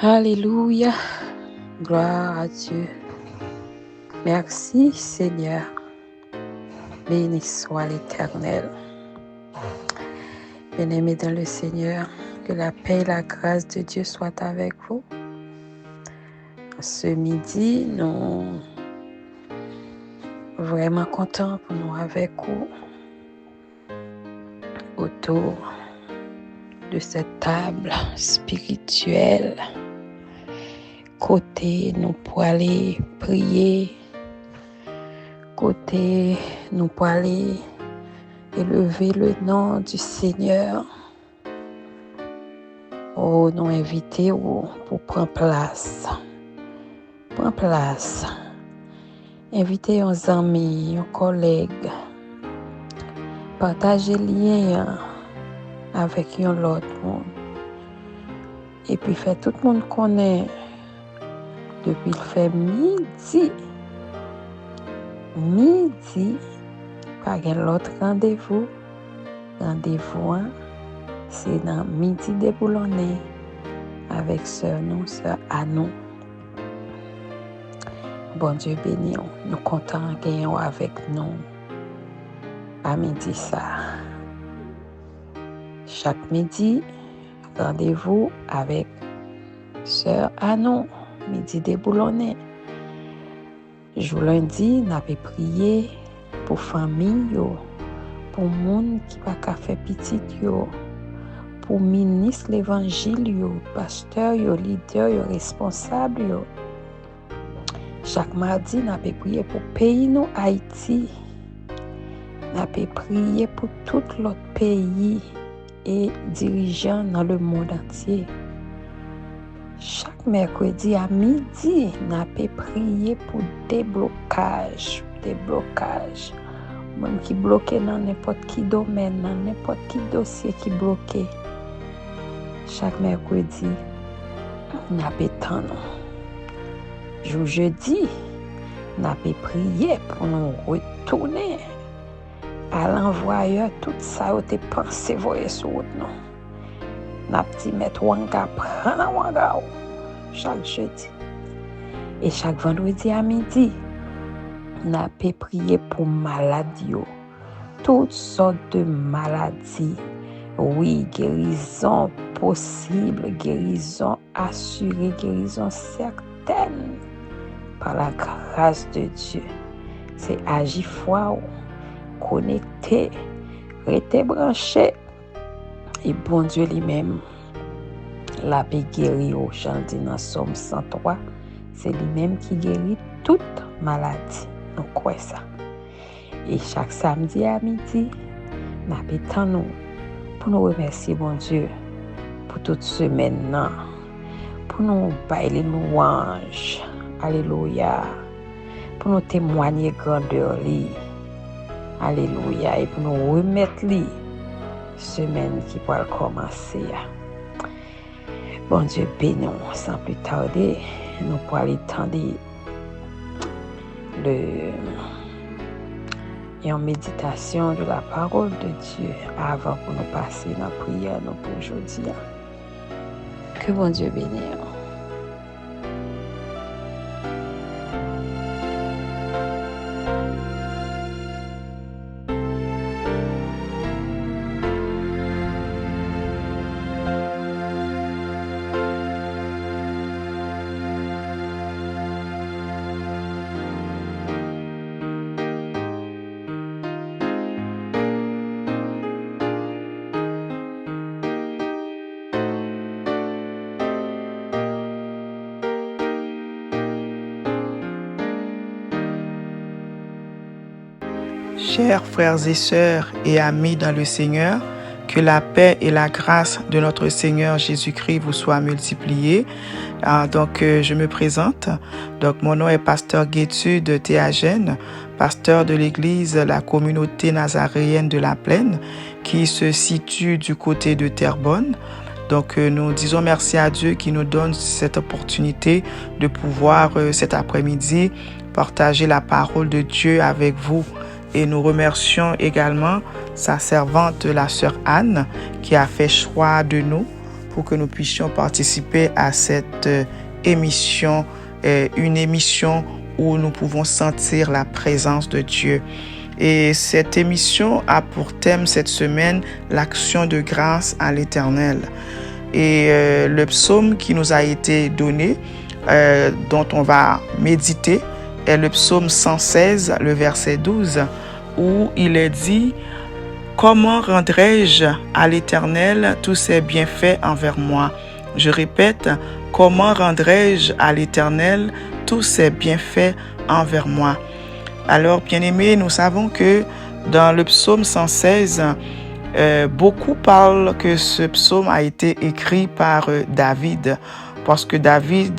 Alléluia, gloire à Dieu. Merci Seigneur, béni soit l'Éternel. Bien-aimés dans le Seigneur, que la paix et la grâce de Dieu soient avec vous. Ce midi, nous sommes vraiment contents pour nous avec vous autour de cette table spirituelle. Côté nous pour aller prier, côté nous pour aller élever le nom du Seigneur. Oh, nous inviter pour prendre place. Prends place. Invitez un ami, un collègue. Partagez lien avec l'autre monde. Et puis fait tout le monde connaît depuis le fait midi. Pas l'autre rendez-vous. Rendez-vous, c'est dans midi déboulonné avec sœur Anou. Bon Dieu béni, nous comptons gagner avec nous à midi ça. Chaque midi, rendez-vous avec sœur Anou, midi déboulonné. Jour lundi, nous avons prié pour famille, pour monde qui va pas faire petit, pour ministre l'évangile, pasteur, leader, responsable. Chaque mardi, nous avons prié pour pays nous Haïti. Nous avons prié pour tout l'autre pays et dirigeants dans le monde entier. Chaque mercredi à midi, nous avons prié pour déblocage. Même qui bloqué dans n'importe qui domaine, dans n'importe qui dossier qui bloqué. Chaque mercredi, nous avons tant. Jeudi, nous avons prié pour nous retourner à l'envoyeur tout ça où tu pensé voyer sur nous. Nous avons dit mettre Wanga, prendre Wanga chaque jeudi. Et chaque vendredi à midi, nous avons prié pour maladies, toutes sortes de maladies. Oui, guérison possible, guérison assurée, guérison certaine. Par la grâce de Dieu, c'est agir foi, connecté, rester branché. Et bon Dieu lui-même, la paix guérit au chant dans Somme 103, c'est lui-même qui guérit toute maladie. Nous croyons ça. Et chaque samedi à midi, nous avons pour nous remercier bon Dieu pour toute semaine, pour nous bailler les louanges. Alléluia. Pour nous témoigner grandeur li. Alléluia. Et pour nous remettre li semaine qui va commencer. Bon Dieu béni, sans plus tarder, nous pourrons aller tendre une méditation de la parole de Dieu avant pour nous passer dans la prière pour aujourd'hui. Que bon Dieu bénisse. Chers frères et sœurs et amis dans le Seigneur, que la paix et la grâce de notre Seigneur Jésus-Christ vous soient multipliées. Je me présente. Mon nom est pasteur Gétude Théagène, pasteur de l'église La Communauté Nazaréenne de la Plaine, qui se situe du côté de Terrebonne. Nous disons merci à Dieu qui nous donne cette opportunité de pouvoir cet après-midi partager la parole de Dieu avec vous. Et nous remercions également sa servante, la sœur Anne, qui a fait choix de nous pour que nous puissions participer à cette émission, une émission où nous pouvons sentir la présence de Dieu. Et cette émission a pour thème cette semaine l'action de grâce à l'Éternel. Et le psaume qui nous a été donné, dont on va méditer, est le psaume 116, le verset 12, où il est dit « Comment rendrai-je à l'Éternel tous ses bienfaits envers moi ?» Je répète, « Comment rendrai-je à l'Éternel tous ses bienfaits envers moi ?» Alors, bien-aimés, nous savons que dans le psaume 116, beaucoup parlent que ce psaume a été écrit par David. Parce que David,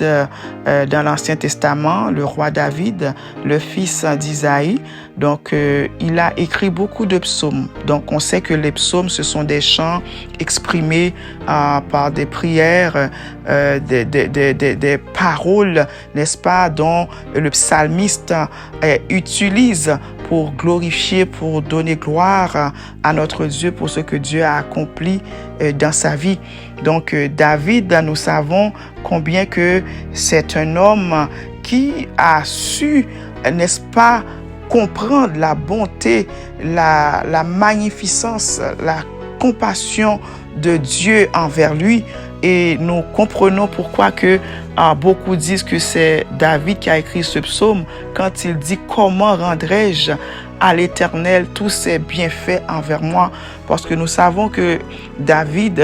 dans l'Ancien Testament, le roi David, le fils d'Isaïe, donc il a écrit beaucoup de psaumes. Donc on sait que les psaumes, ce sont des chants exprimés par des prières, des paroles, n'est-ce pas, dont le psalmiste utilise pour glorifier, pour donner gloire à notre Dieu pour ce que Dieu a accompli dans sa vie. Donc David, nous savons combien que c'est un homme qui a su, n'est-ce pas, comprendre la bonté, la magnificence, la compassion de Dieu envers lui. Et nous comprenons pourquoi que beaucoup disent que c'est David qui a écrit ce psaume quand il dit « Comment rendrai-je à l'Éternel tous ses bienfaits envers moi ?» Parce que nous savons que David,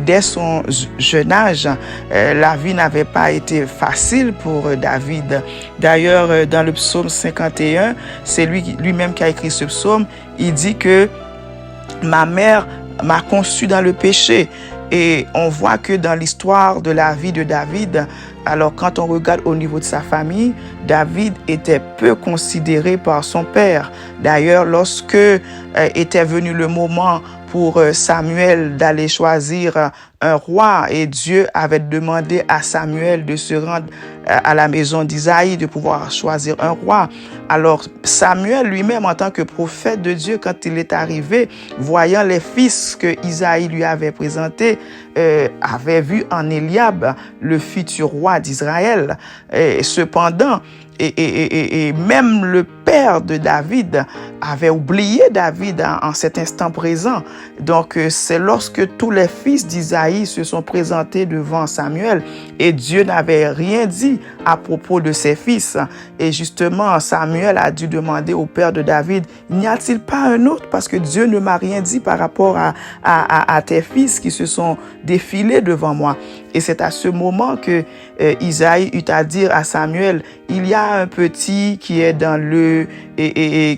dès son jeune âge, la vie n'avait pas été facile pour David. D'ailleurs, dans le psaume 51, c'est lui-même qui a écrit ce psaume. Il dit que « Ma mère m'a conçu dans le péché ». Et on voit que dans l'histoire de la vie de David, alors quand on regarde au niveau de sa famille, David était peu considéré par son père. D'ailleurs, lorsque était venu le moment pour Samuel d'aller choisir un roi et Dieu avait demandé à Samuel de se rendre à la maison d'Isaïe, de pouvoir choisir un roi. Alors Samuel lui-même, en tant que prophète de Dieu, quand il est arrivé, voyant les fils que Isaïe lui avait présentés, avait vu en Éliab le futur roi d'Israël. Et cependant, et même le père de David avait oublié David en cet instant présent. Donc, c'est lorsque tous les fils d'Isaïe se sont présentés devant Samuel et Dieu n'avait rien dit à propos de ses fils. Et justement, Samuel a dû demander au père de David, n'y a-t-il pas un autre? Parce que Dieu ne m'a rien dit par rapport à tes fils qui se sont défilés devant moi. Et c'est à ce moment que Isaïe eut à dire à Samuel, il y a un petit qui est dans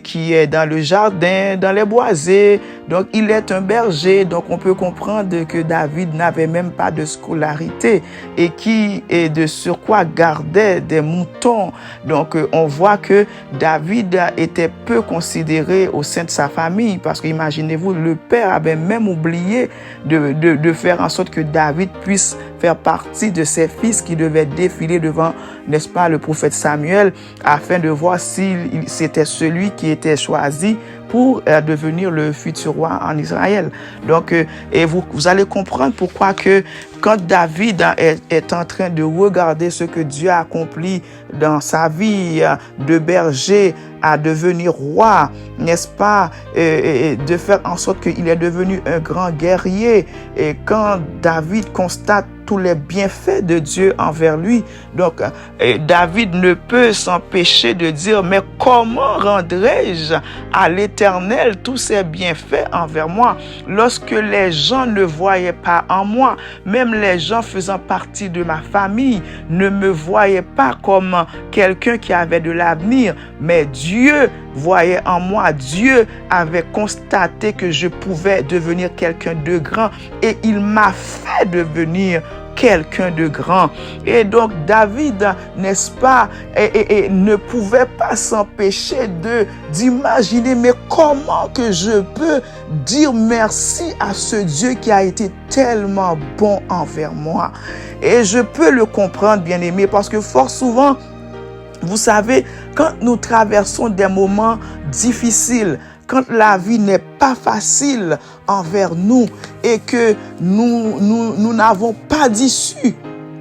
qui est dans le jardin, dans les boisés. Donc, il est un berger. Donc, on peut comprendre que David n'avait même pas de scolarité et qui, de surcroît, gardait des moutons. Donc, on voit que David était peu considéré au sein de sa famille parce que, imaginez-vous, le père avait même oublié de faire en sorte que David puisse faire partie de ses fils qui devaient défiler devant, n'est-ce pas, le prophète Samuel afin de voir si c'était celui qui était choisi pour devenir le futur roi en Israël. Donc, et vous allez comprendre pourquoi que quand David est en train de regarder ce que Dieu a accompli dans sa vie de berger à devenir roi, n'est-ce pas, de faire en sorte qu'il est devenu un grand guerrier. Et quand David constate tous les bienfaits de Dieu envers lui, donc David ne peut s'empêcher de dire, mais comment rendrai-je à l'Éternel tous ses bienfaits envers moi? Lorsque les gens ne voyaient pas en moi, même les gens faisant partie de ma famille ne me voyaient pas comme quelqu'un qui avait de l'avenir, mais Dieu voyait en moi, Dieu avait constaté que je pouvais devenir quelqu'un de grand et il m'a fait devenir quelqu'un de grand. Et donc David, n'est-ce pas, et ne pouvait pas s'empêcher d'imaginer, mais comment que je peux dire merci à ce Dieu qui a été tellement bon envers moi. Et je peux le comprendre, bien-aimé, parce que fort souvent, vous savez, quand nous traversons des moments difficiles, quand la vie n'est pas facile envers nous et que nous n'avons pas d'issue.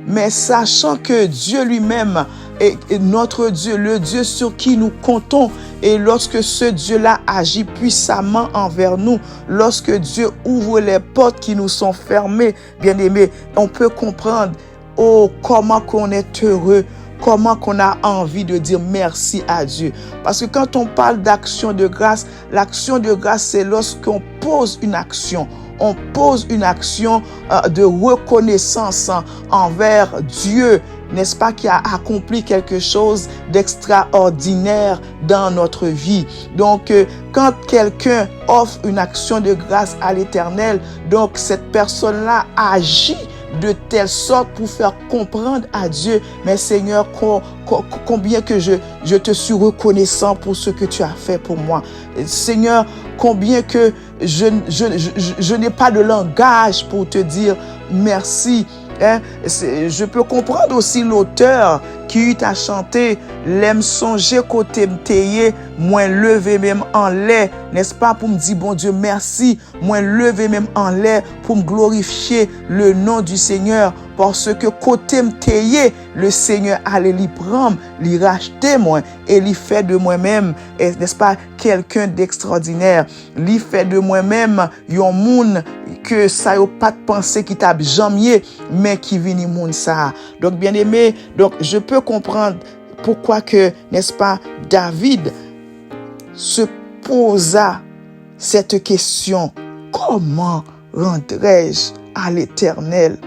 Mais sachant que Dieu lui-même est notre Dieu, le Dieu sur qui nous comptons, et lorsque ce Dieu-là agit puissamment envers nous, lorsque Dieu ouvre les portes qui nous sont fermées, bien-aimés, on peut comprendre comment qu'on est heureux, comment qu'on a envie de dire merci à Dieu. Parce que quand on parle d'action de grâce, l'action de grâce, c'est lorsqu'on pose une action. On pose une action de reconnaissance envers Dieu, n'est-ce pas, qui a accompli quelque chose d'extraordinaire dans notre vie. Donc, quand quelqu'un offre une action de grâce à l'Éternel, donc cette personne-là agit de telle sorte pour faire comprendre à Dieu, mais Seigneur, combien que je te suis reconnaissant pour ce que tu as fait pour moi. Seigneur, combien que je n'ai pas de langage pour te dire merci. Je peux comprendre aussi l'auteur qui eut à chanter « L'aime songer côté m'teye, moins levé même en lait », n'est-ce pas, pour me dire bon Dieu merci, moins levé même en lait pour me glorifier le nom du Seigneur, parce que côté m'teye, le Seigneur allait l'y prendre, l'y racheter moi, et l'y fait de moi-même, n'est-ce pas, quelqu'un d'extraordinaire, l'y fait de moi-même, yon moun que ça yon pas de pensée qui t'a jamais, mais qui vini moun ça. Donc bien aimé, donc je peux comprendre pourquoi que, n'est-ce pas, David se posa cette question: comment rendrai-je à l'Éternel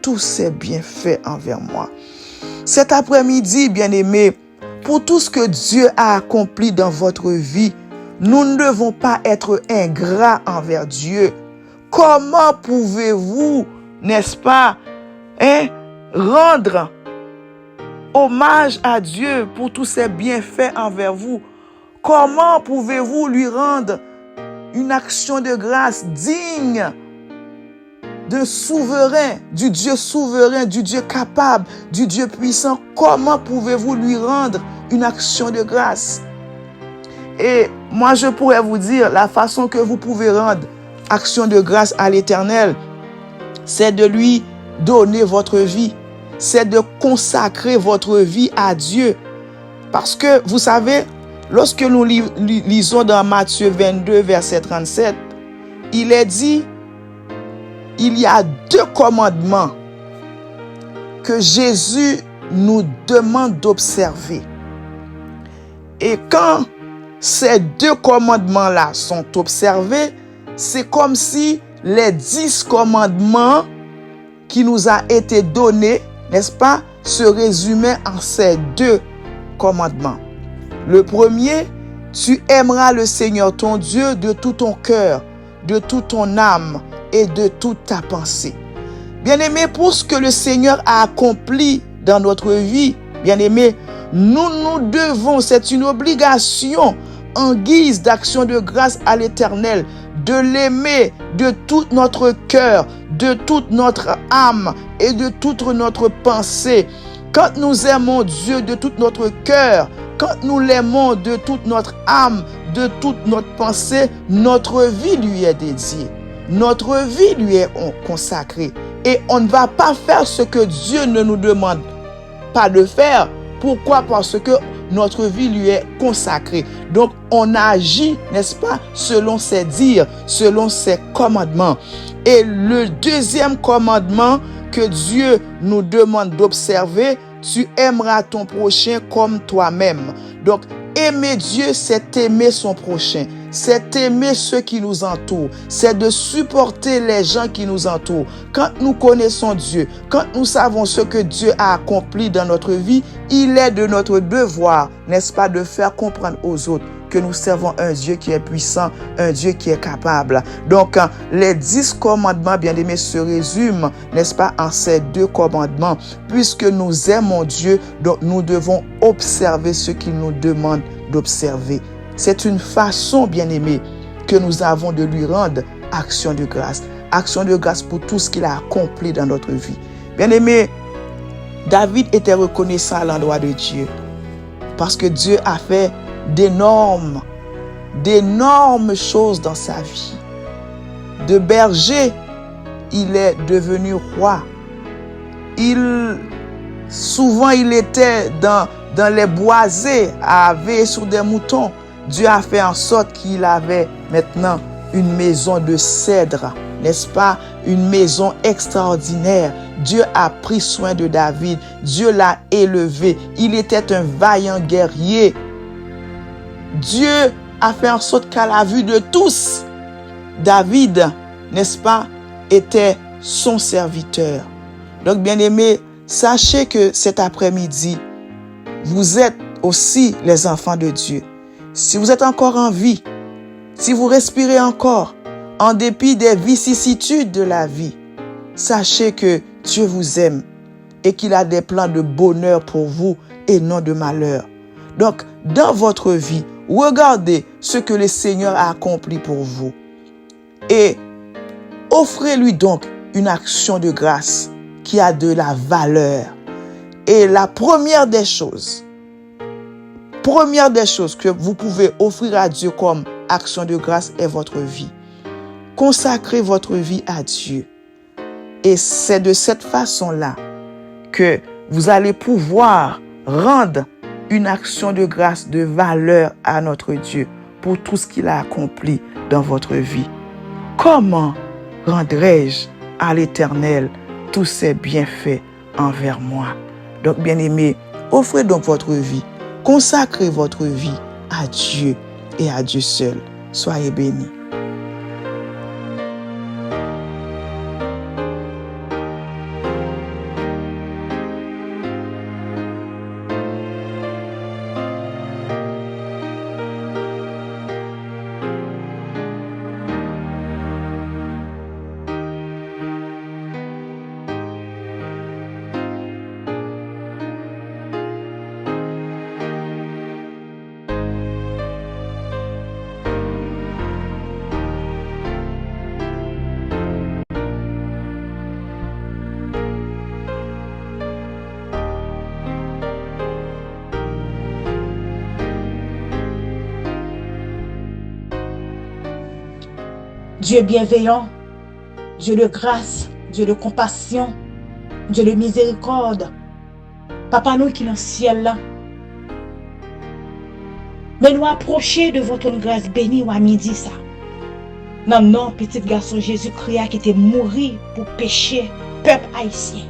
tous ses bienfaits envers moi? Cet après-midi, bien-aimé, pour tout ce que Dieu a accompli dans votre vie, nous ne devons pas être ingrats envers Dieu. Comment pouvez-vous, n'est-ce pas, rendre hommage à Dieu pour tous ses bienfaits envers vous? Comment pouvez-vous lui rendre une action de grâce digne d'un souverain, du Dieu capable, du Dieu puissant? Comment pouvez-vous lui rendre une action de grâce? Et moi, je pourrais vous dire, la façon que vous pouvez rendre action de grâce à l'Éternel, c'est de lui donner votre vie, c'est de consacrer votre vie à Dieu. Parce que, vous savez, lorsque nous lisons dans Matthieu 22, verset 37, il est dit, il y a 2 commandements que Jésus nous demande d'observer. Et quand ces 2 commandements-là sont observés, c'est comme si les 10 commandements qui nous a été donnés, n'est-ce pas, se résumaient en ces 2 commandements. Le premier, tu aimeras le Seigneur ton Dieu de tout ton cœur, de toute ton âme et de toute ta pensée. Bien-aimés, pour ce que le Seigneur a accompli dans notre vie, bien-aimés, nous devons, c'est une obligation en guise d'action de grâce à l'Éternel, de l'aimer de tout notre cœur, de toute notre âme et de toute notre pensée. Quand nous aimons Dieu de tout notre cœur, quand nous l'aimons de toute notre âme, de toute notre pensée, notre vie lui est dédiée. Notre vie lui est consacrée. Et on ne va pas faire ce que Dieu ne nous demande pas de faire. Pourquoi? Parce que notre vie lui est consacrée. Donc, on agit, n'est-ce pas, selon ses dires, selon ses commandements. Et le deuxième commandement que Dieu nous demande d'observer, tu aimeras ton prochain comme toi-même. Donc, aimer Dieu, c'est aimer son prochain. C'est aimer ceux qui nous entourent. C'est de supporter les gens qui nous entourent. Quand nous connaissons Dieu, quand nous savons ce que Dieu a accompli dans notre vie, il est de notre devoir, n'est-ce pas, de faire comprendre aux autres que nous servons un Dieu qui est puissant, un Dieu qui est capable. Donc, les 10 commandements, bien-aimés, se résument, n'est-ce pas, en ces 2 commandements. Puisque nous aimons Dieu, donc nous devons observer ce qu'il nous demande d'observer. C'est une façon, bien-aimé, que nous avons de lui rendre action de grâce. Action de grâce pour tout ce qu'il a accompli dans notre vie. Bien-aimé, David était reconnaissant à l'endroit de Dieu. Parce que Dieu a fait d'énormes choses dans sa vie. de berger, il est devenu roi. Souvent, il était dans les boisés à veiller sur des moutons. Dieu a fait en sorte qu'il avait maintenant une maison de cèdre, n'est-ce pas? Une maison extraordinaire. Dieu a pris soin de David. Dieu l'a élevé. Il était un vaillant guerrier. Dieu a fait en sorte qu'à la vue de tous, David, n'est-ce pas, était son serviteur. Donc, bien-aimés, sachez que cet après-midi, vous êtes aussi les enfants de Dieu. Si vous êtes encore en vie, si vous respirez encore, en dépit des vicissitudes de la vie, sachez que Dieu vous aime et qu'il a des plans de bonheur pour vous et non de malheur. Donc, dans votre vie, regardez ce que le Seigneur a accompli pour vous et offrez-lui donc une action de grâce qui a de la valeur. Et la première des choses que vous pouvez offrir à Dieu comme action de grâce est votre vie. Consacrez votre vie à Dieu. Et c'est de cette façon-là que vous allez pouvoir rendre une action de grâce de valeur à notre Dieu pour tout ce qu'il a accompli dans votre vie. Comment rendrai-je à l'Éternel tous ses bienfaits envers moi? Donc, bien-aimés, offrez donc votre vie, consacrez votre vie à Dieu et à Dieu seul. Soyez bénis. Dieu bienveillant, Dieu de grâce, Dieu de compassion, Dieu de miséricorde. Papa nous qui est dans le ciel là. Mais nous approcher de votre grâce bénie ou à midi ça. Non, non, petit garçon Jésus-Christ qui était mort pour pécher, peuple haïtien.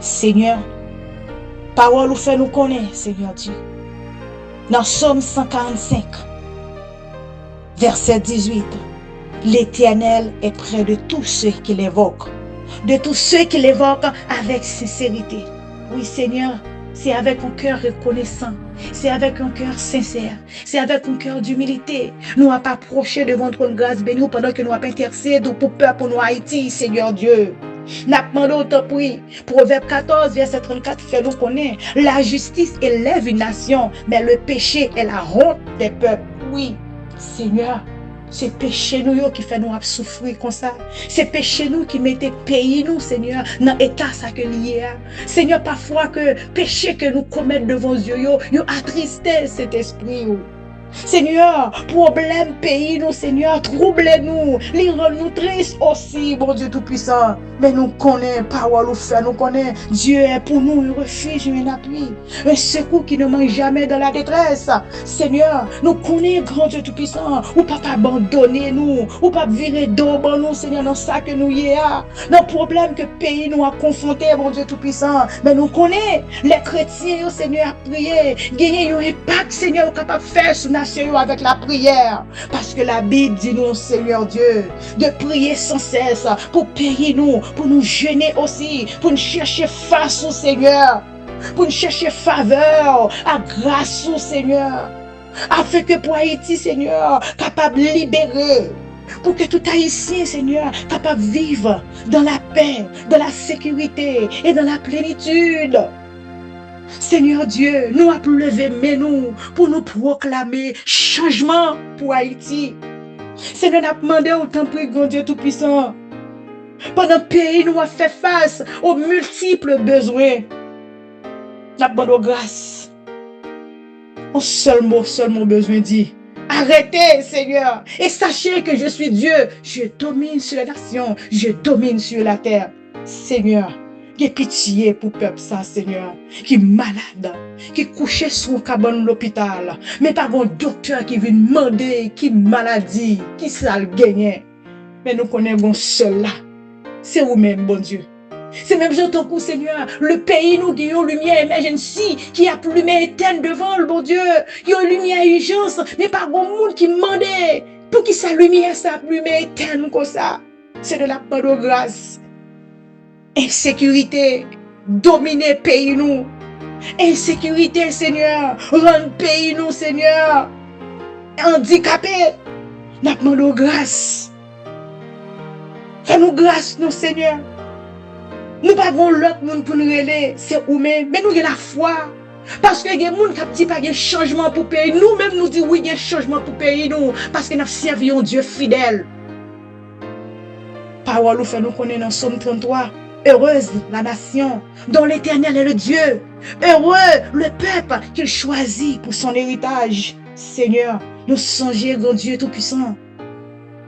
Seigneur, parole ou fait nous connaître, Seigneur Dieu. Dans Somme 145, verset 18. L'Éternel est près de tous ceux qui l'évoquent, avec sincérité. Oui, Seigneur, c'est avec un cœur reconnaissant, c'est avec un cœur sincère, c'est avec un cœur d'humilité. Nous n'avons pas approché devant ton grâce bénie pendant que nous avons intercédé pour peuple pour nous Haïti, Seigneur Dieu. Nous avons demandé au temps pris. Proverbe 14, verset 34, fait nous connaître. La justice élève une nation, mais le péché est la honte des peuples. Oui, Seigneur. C'est péché nous qui fait nous souffrir comme ça. C'est péché nous qui mettait pays nous, Seigneur, dans l'état ça que lié. Seigneur, parfois que péché que nous commettons devant Dieu, yo attristé cet esprit. Seigneur, problème pays nous, Seigneur, troublez-nous, les rend-nous tristes aussi, bon Dieu Tout-Puissant. Mais nous connaissons parole ou fait, nous connaissons Dieu est pour nous un refuge, un appui, un secours qui ne manque jamais dans la détresse. Seigneur, nous connaissons grand Dieu Tout-Puissant, ou pas abandonner nous, ou pas virer d'eau nous, Seigneur, dans ça que nous y a, dans le problème que le pays nous a confronté, bon Dieu Tout-Puissant. Mais nous connaissons les chrétiens, Seigneur, à prier, gagner un impact, Seigneur, capable de faire sur nation avec la prière, parce que la Bible dit nous, Seigneur Dieu, de prier sans cesse pour payer nous, pour nous jeûner aussi, pour nous chercher face au Seigneur, pour nous chercher faveur, à grâce au Seigneur, afin que pour Haïti, Seigneur, capable de libérer, pour que tout Haïtien, Seigneur, capable de vivre dans la paix, dans la sécurité et dans la plénitude. Seigneur Dieu, nous avons levé nous pour nous proclamer changement pour Haïti. Seigneur, nous avons demandé au temps pour grand Dieu Tout-Puissant. Pendant le pays, nous avons fait face aux multiples besoins. Nous avons demandé grâce. Un seul mot besoin dit. Arrêtez, Seigneur. Et sachez que je suis Dieu. Je domine sur la nation. Je domine sur la terre. Seigneur, j'ai pitié pour le peuple, ça, Seigneur, qui est malade, qui est couché sur un cabane de l'hôpital, mais pas un docteur qui vient demander qui maladie, qui ça le gagne. Mais nous connaissons seul là. C'est vous-même, bon Dieu. C'est même j'entends pour Seigneur, le pays nous qui a une lumière emergency, qui a plus lumière éteinte devant le bon Dieu, il y a une lumière urgence, mais pas grand monde qui demandait pour qui sa lumière, sa lumière éteinte comme ça. C'est de la part de grâce. Insécurité, dominer pays nous. Insécurité, Seigneur, rendre pays nous, Seigneur. Handicapé, nous demandons grâce. Fais-nous grâce, nous, Seigneur. Nous n'avons pas l'autre monde pour nous aider, c'est nous-mêmes, mais nous avons la foi. Parce que les gens qui disent pas qu'il y a un changement pour pays, nous-mêmes nous disons oui, il y a un changement pour pays, nous, parce que nous servons un Dieu fidèle. Parole nous fait nous connaître dans Somme 33. Heureuse la nation dont l'Éternel est le Dieu. Heureux le peuple qu'il choisit pour son héritage. Seigneur, nous songeons, grand Dieu Tout-Puissant.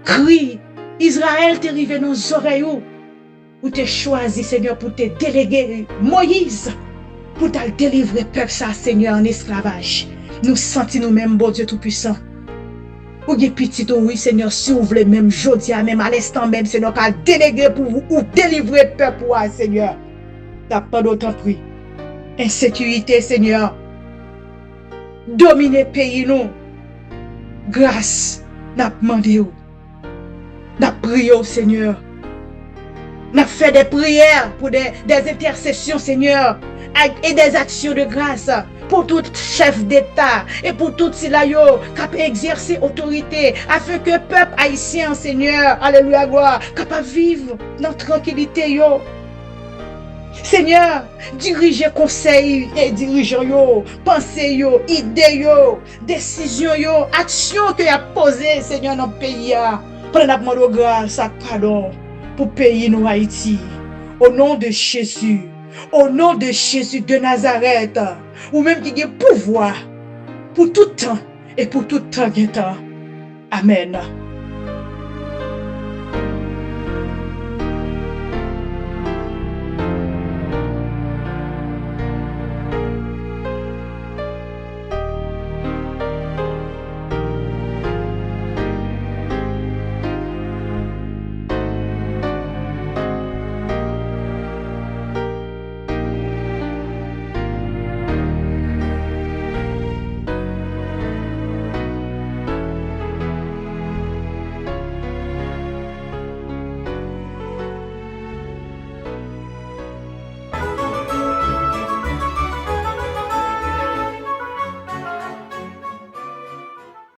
Crie, Israël t'est arrivé dans nos oreilles. Ou t'es choisi, Seigneur, pour te déléguer Moïse, pour te délivrer peuple ça, Seigneur, en esclavage. Nous sentons nous-mêmes, bon Dieu Tout-Puissant. Ou des petits, oui, Seigneur, si vous voulez, même aujourd'hui, même à l'instant même, Seigneur, qu'à déléguer pour vous, ou délivrer peuple, Seigneur. T'as pas d'autant pris. Insécurité, Seigneur. Dominer pays, nous. Grâce, n'a demandé. N'a prié au Seigneur. N'a fait des prières pour des intercessions, Seigneur, et des actions de grâce pour tout chef d'État et pour tout Silayo qui peut exercer autorité afin que le peuple haïtien, Seigneur, alléluia, gloire, capable de vivre dans la tranquillité. Yo. Seigneur, dirigez conseil et dirigeants, yo, pensez, yo, idées, yo, décisions, yo, actions que y a posées, Seigneur, dans le pays. Prenez la grâce, pardon. Pour payer nous Haïti, au nom de Jésus, au nom de Jésus de Nazareth, ou même qui a pouvoir pour tout temps et pour tout temps. Amen.